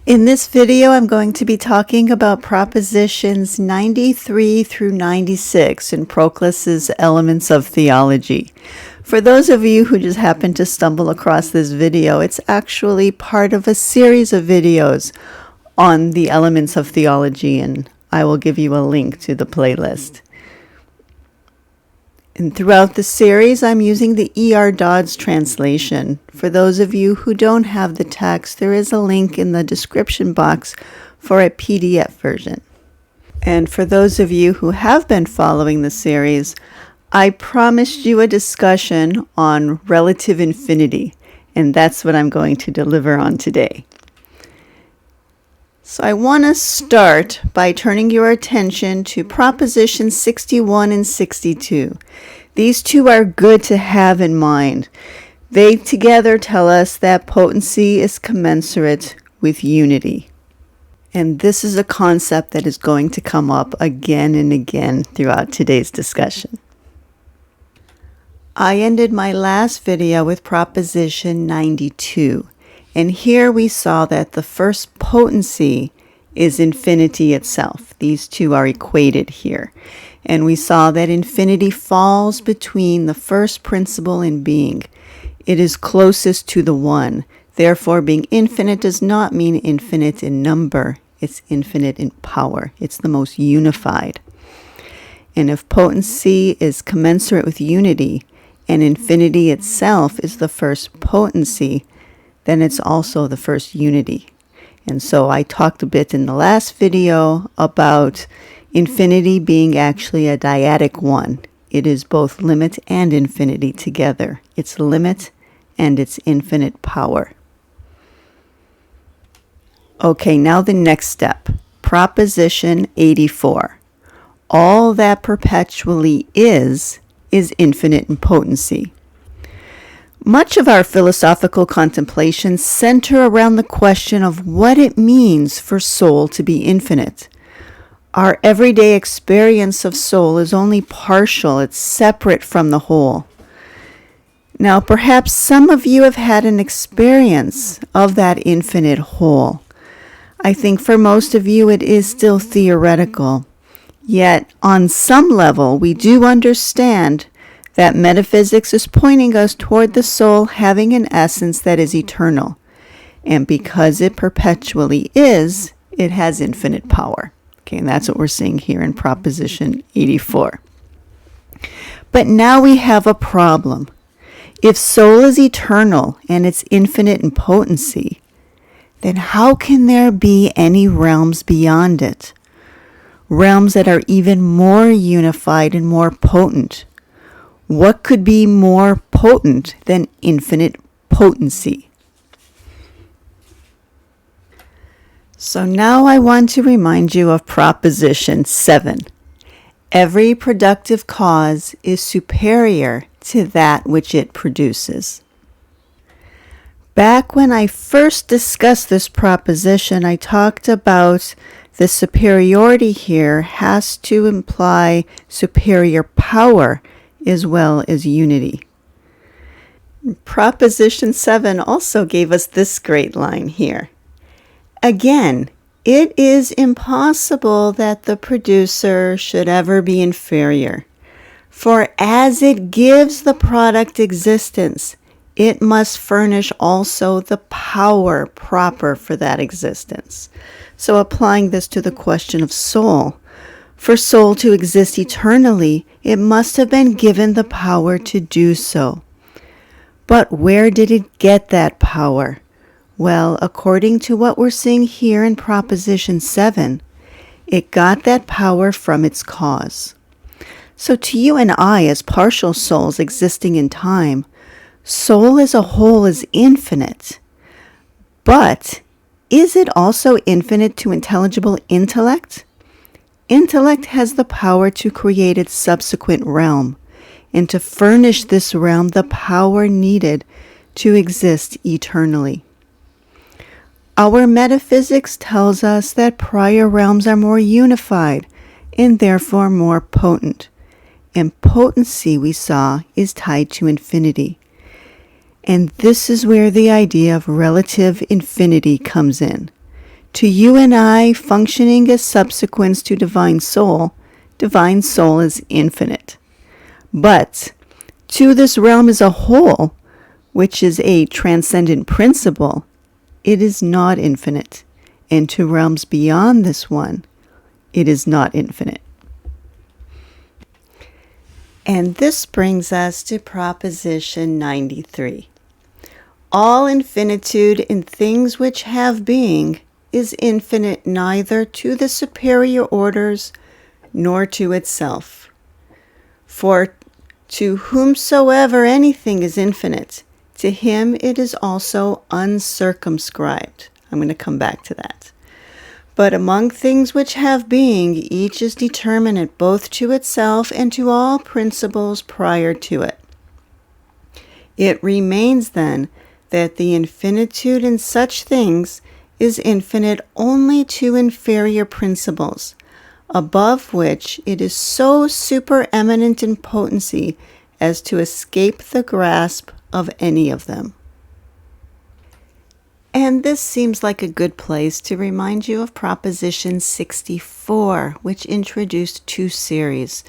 In this video, I'm going to be talking about propositions 93 through 96 in Proclus's Elements of Theology. For those of you who just happened to stumble across this video, it's actually part of a series of videos on the Elements of Theology, and I will give you a link to the playlist. And throughout the series, I'm using the E.R. Dodds translation. For those of you who don't have the text, there is a link in the description box for a PDF version. And for those of you who have been following the series, I promised you a discussion on relative infinity, and that's what I'm going to deliver on today. So I want to start by turning your attention to propositions 61 and 62. These two are good to have in mind. They together tell us that potency is commensurate with unity. And this is a concept that is going to come up again and again throughout today's discussion. I ended my last video with proposition 92. And here we saw that the first potency is infinity itself. These two are equated here. And we saw that infinity falls between the first principle in being. It is closest to the one. Therefore, being infinite does not mean infinite in number. It's infinite in power. It's the most unified. And if potency is commensurate with unity, and infinity itself is the first potency, then it's also the first unity. And so I talked a bit in the last video about infinity being actually a dyadic one. It is both limit and infinity together. It's limit and it's infinite power. Okay, now the next step. Proposition 84. All that perpetually is infinite in potency. Much of our philosophical contemplations center around the question of what it means for soul to be infinite. Our everyday experience of soul is only partial, it's separate from the whole. Now, perhaps some of you have had an experience of that infinite whole. I think for most of you it is still theoretical. Yet, on some level, we do understand that metaphysics is pointing us toward the soul having an essence that is eternal. And because it perpetually is, it has infinite power. Okay, and that's what we're seeing here in Proposition 84. But now we have a problem. If soul is eternal and it's infinite in potency, then how can there be any realms beyond it? Realms that are even more unified and more potent. What could be more potent than infinite potency? So now I want to remind you of Proposition 7. Every productive cause is superior to that which it produces. Back when I first discussed this proposition, I talked about the superiority here has to imply superior power as well as unity. Proposition 7 also gave us this great line here. Again, it is impossible that the producer should ever be inferior, for as it gives the product existence, it must furnish also the power proper for that existence. So applying this to the question of soul, for soul to exist eternally, it must have been given the power to do so. But where did it get that power? Well, according to what we're seeing here in Proposition 7, it got that power from its cause. So to you and I, as partial souls existing in time, soul as a whole is infinite. But is it also infinite to intelligible intellect? Intellect has the power to create its subsequent realm, and to furnish this realm the power needed to exist eternally. Our metaphysics tells us that prior realms are more unified and therefore more potent. And potency, we saw, is tied to infinity. And this is where the idea of relative infinity comes in. To you and I, functioning as subsequents to divine soul is infinite. But to this realm as a whole, which is a transcendent principle, it is not infinite. And to realms beyond this one, it is not infinite. And this brings us to Proposition 93. All infinitude in things which have being is infinite neither to the superior orders nor to itself. For to whomsoever anything is infinite, to him it is also uncircumscribed. I'm going to come back to that. But among things which have being, each is determinate both to itself and to all principles prior to it. It remains then that the infinitude in such things is infinite only to inferior principles, above which it is so supereminent in potency as to escape the grasp of any of them. And this seems like a good place to remind you of Proposition 64, which introduced two series.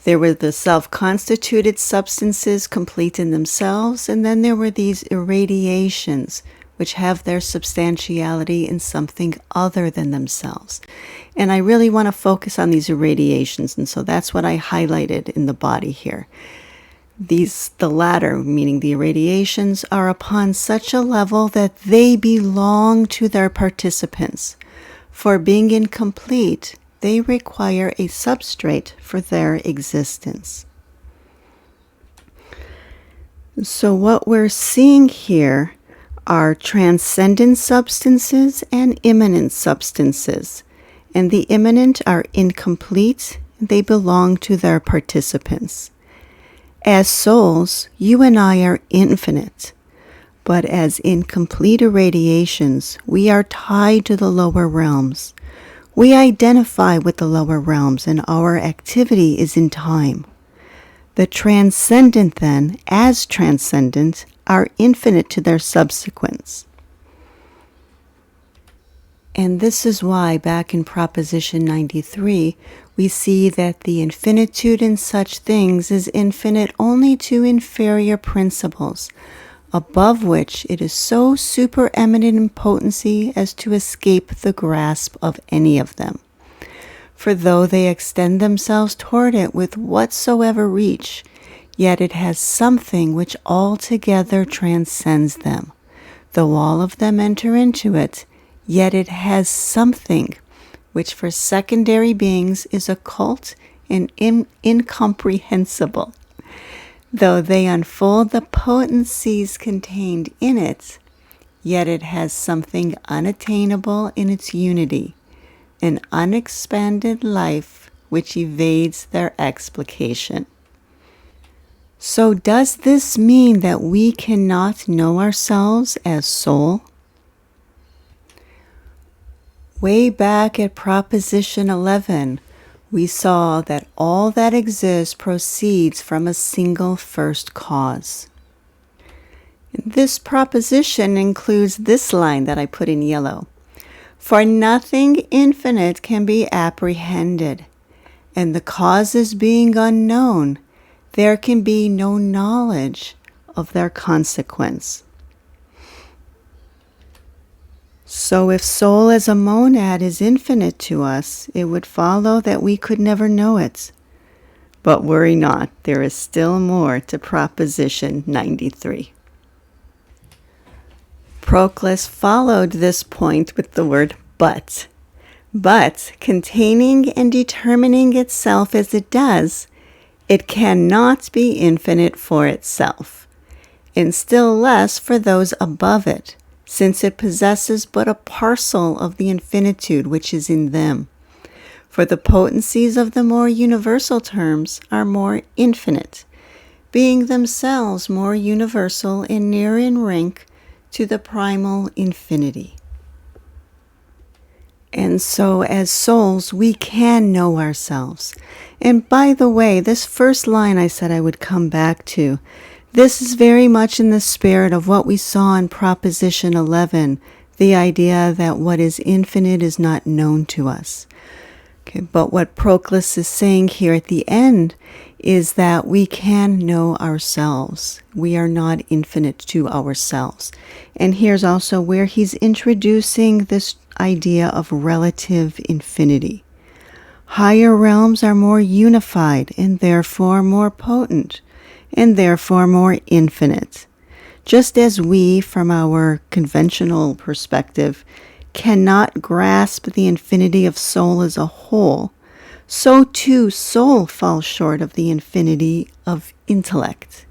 There were the self-constituted substances complete in themselves, and then there were these irradiations, which have their substantiality in something other than themselves. And I really want to focus on these irradiations, and so that's what I highlighted in the body here. The latter, meaning the irradiations, are upon such a level that they belong to their participants. For being incomplete, they require a substrate for their existence. So what we're seeing here are transcendent substances and immanent substances. And the immanent are incomplete, they belong to their participants. As souls, you and I are infinite, but as incomplete irradiations, we are tied to the lower realms. We identify with the lower realms, and our activity is in time. The transcendent, then, as transcendent, are infinite to their subsequents. And this is why, back in Proposition 93, we see that the infinitude in such things is infinite only to inferior principles, above which it is so supereminent in potency as to escape the grasp of any of them. For though they extend themselves toward it with whatsoever reach, yet it has something which altogether transcends them. Though all of them enter into it, yet it has something which for secondary beings is occult and incomprehensible. Though they unfold the potencies contained in it, yet it has something unattainable in its unity, an unexpanded life which evades their explication. So does this mean that we cannot know ourselves as soul? Way back at Proposition 11, we saw that all that exists proceeds from a single first cause. This proposition includes this line that I put in yellow. For nothing infinite can be apprehended, and the causes being unknown, there can be no knowledge of their consequence. So if soul as a monad is infinite to us, it would follow that we could never know it. But worry not, there is still more to Proposition 93. Proclus followed this point with the word but. But, containing and determining itself as it does, it cannot be infinite for itself, and still less for those above it, since it possesses but a parcel of the infinitude which is in them. For the potencies of the more universal terms are more infinite, being themselves more universal and near in rank to the primal infinity. And so as souls, we can know ourselves. And by the way, this first line I said I would come back to, this is very much in the spirit of what we saw in Proposition 11, the idea that what is infinite is not known to us. Okay, but what Proclus is saying here at the end is that we can know ourselves. We are not infinite to ourselves. And here's also where he's introducing this idea of relative infinity. Higher realms are more unified and therefore more potent and therefore more infinite. Just as we, from our conventional perspective, cannot grasp the infinity of soul as a whole, so too soul falls short of the infinity of intellect.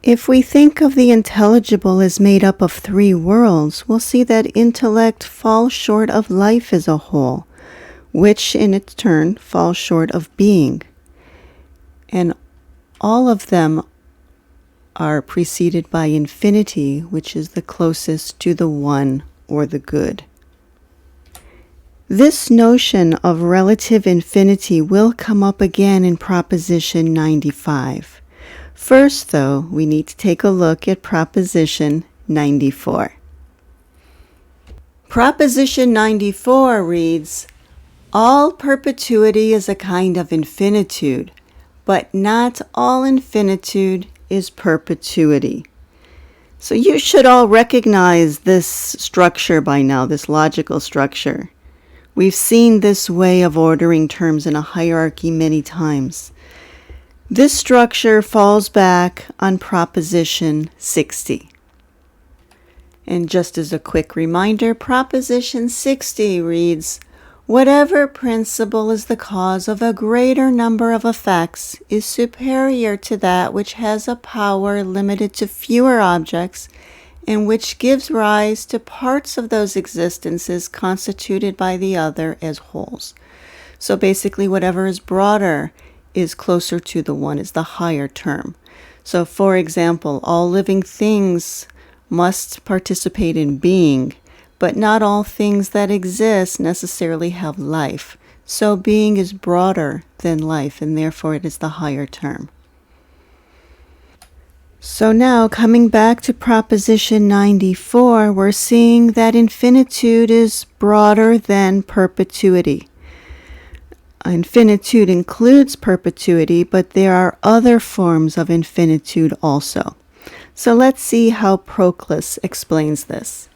If we think of the intelligible as made up of three worlds, we'll see that intellect falls short of life as a whole, which in its turn falls short of being. And all of them are preceded by infinity, which is the closest to the one or the good. This notion of relative infinity will come up again in Proposition 95. First, though, we need to take a look at Proposition 94. Proposition 94 reads, "All perpetuity is a kind of infinitude, but not all infinitude is perpetuity." So you should all recognize this structure by now, this logical structure. We've seen this way of ordering terms in a hierarchy many times. This structure falls back on Proposition 60. And just as a quick reminder, Proposition 60 reads, "Whatever principle is the cause of a greater number of effects is superior to that which has a power limited to fewer objects and which gives rise to parts of those existences constituted by the other as wholes." So basically, whatever is broader is closer to the one, is the higher term. So for example, all living things must participate in being, but not all things that exist necessarily have life. So being is broader than life, and therefore it is the higher term. So now, coming back to Proposition 94, we're seeing that infinitude is broader than perpetuity. Infinitude includes perpetuity, but there are other forms of infinitude also. So let's see how Proclus explains this.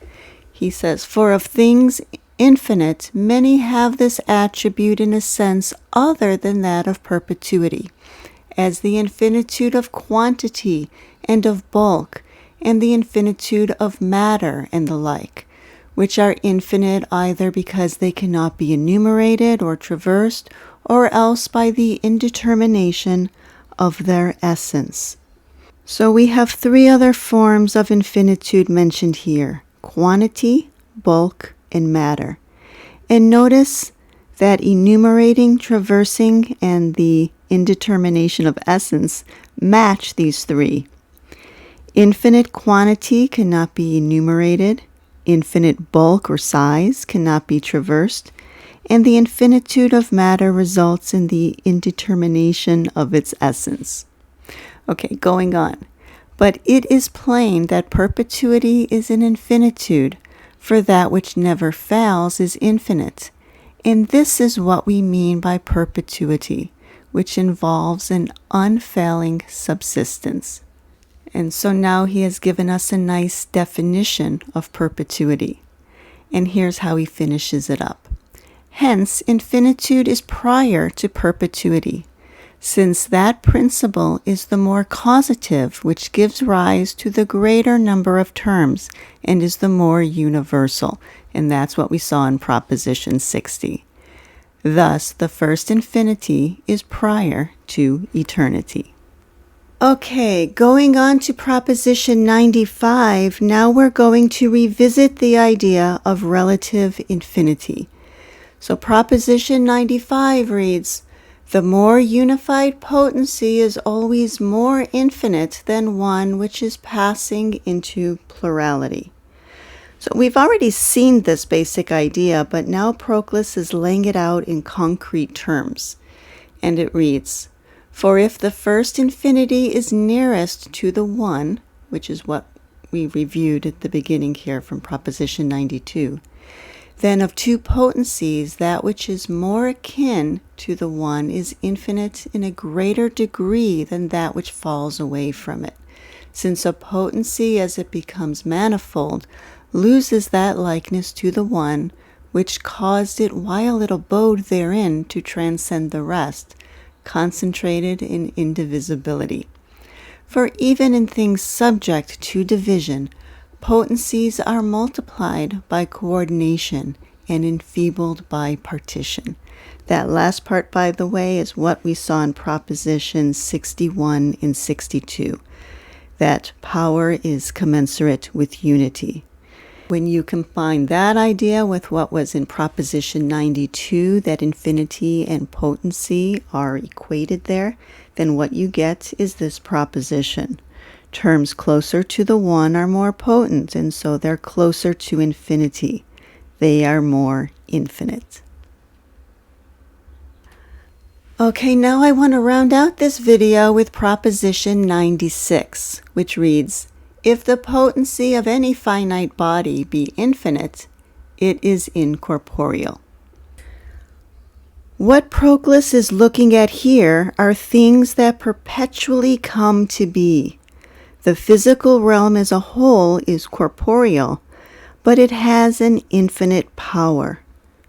He says, "For of things infinite, many have this attribute in a sense other than that of perpetuity, as the infinitude of quantity and of bulk, and the infinitude of matter and the like, which are infinite either because they cannot be enumerated or traversed, or else by the indetermination of their essence." So we have three other forms of infinitude mentioned here: quantity, bulk, and matter. And notice that enumerating, traversing, and the indetermination of essence match these three. Infinite quantity cannot be enumerated, infinite bulk or size cannot be traversed, and the infinitude of matter results in the indetermination of its essence. Okay, going on. But it is plain that perpetuity is an infinitude, for that which never fails is infinite. And this is what we mean by perpetuity, which involves an unfailing subsistence. And so now he has given us a nice definition of perpetuity. And here's how he finishes it up. Hence, infinitude is prior to perpetuity, since that principle is the more causative, which gives rise to the greater number of terms and is the more universal. And that's what we saw in Proposition 60. Thus, the first infinity is prior to eternity. Okay, going on to Proposition 95, now we're going to revisit the idea of relative infinity. So Proposition 95 reads, "The more unified potency is always more infinite than one which is passing into plurality." So we've already seen this basic idea, but now Proclus is laying it out in concrete terms. And it reads, "For if the first infinity is nearest to the one," which is what we reviewed at the beginning here from Proposition 92, then of two potencies, that which is more akin to the one is infinite in a greater degree than that which falls away from it, since a potency, as it becomes manifold, loses that likeness to the one which caused it while it abode therein to transcend the rest, concentrated in indivisibility. For even in things subject to division, potencies are multiplied by coordination and enfeebled by partition. That last part, by the way, is what we saw in Propositions 61 and 62, that power is commensurate with unity. When you combine that idea with what was in Proposition 92, that infinity and potency are equated there, then what you get is this proposition. Terms closer to the one are more potent, and so they're closer to infinity. They are more infinite. Okay, now I want to round out this video with Proposition 96, which reads, if the potency of any finite body be infinite, it is incorporeal. What Proclus is looking at here are things that perpetually come to be. The physical realm as a whole is corporeal, but it has an infinite power.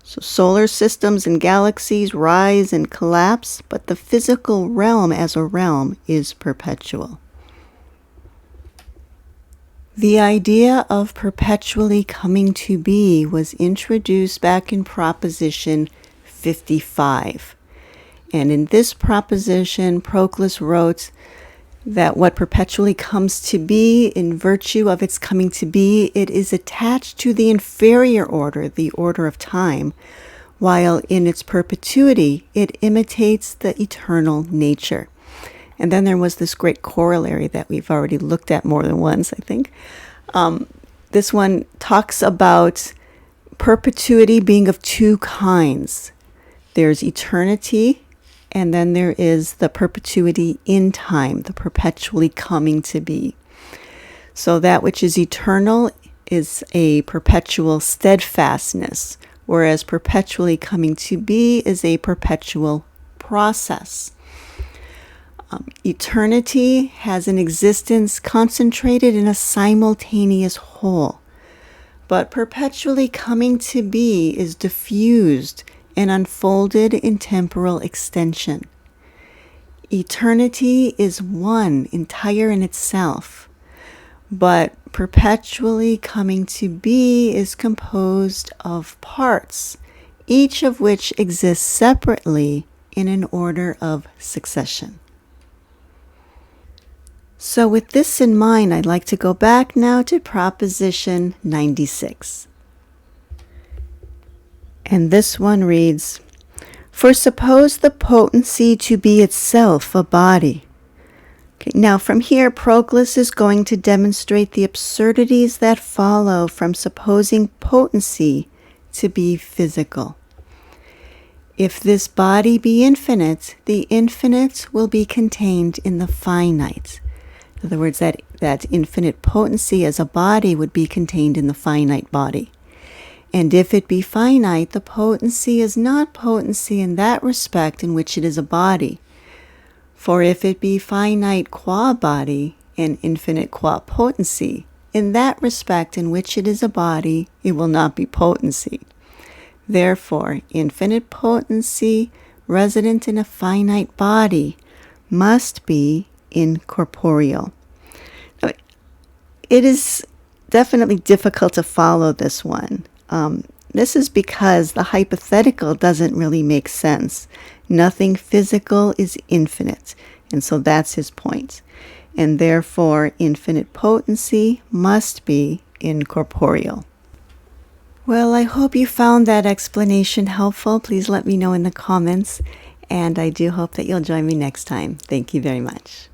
So solar systems and galaxies rise and collapse, but the physical realm as a realm is perpetual. The idea of perpetually coming to be was introduced back in Proposition 55. And in this proposition, Proclus wrote that what perpetually comes to be, in virtue of its coming to be, it is attached to the inferior order, the order of time, while in its perpetuity, it imitates the eternal nature. And then there was this great corollary that we've already looked at more than once, I think. This one talks about perpetuity being of two kinds. There's eternity, and then there is the perpetuity in time, the perpetually coming to be. So that which is eternal is a perpetual steadfastness, whereas perpetually coming to be is a perpetual process. Eternity has an existence concentrated in a simultaneous whole, but perpetually coming to be is diffused and unfolded in temporal extension. Eternity is one, entire in itself, but perpetually coming to be is composed of parts, each of which exists separately in an order of succession. So with this in mind, I'd like to go back now to Proposition 96. And this one reads, for suppose the potency to be itself a body. Okay, now from here, Proclus is going to demonstrate the absurdities that follow from supposing potency to be physical. If this body be infinite, the infinite will be contained in the finite. In other words, that infinite potency as a body would be contained in the finite body. And if it be finite, the potency is not potency in that respect in which it is a body. For if it be finite qua body and infinite qua potency, in that respect in which it is a body, it will not be potency. Therefore, infinite potency resident in a finite body must be incorporeal. Now, it is definitely difficult to follow this one. This is because the hypothetical doesn't really make sense. Nothing physical is infinite, and so that's his point. And therefore, infinite potency must be incorporeal. Well, I hope you found that explanation helpful. Please let me know in the comments, and I do hope that you'll join me next time. Thank you very much.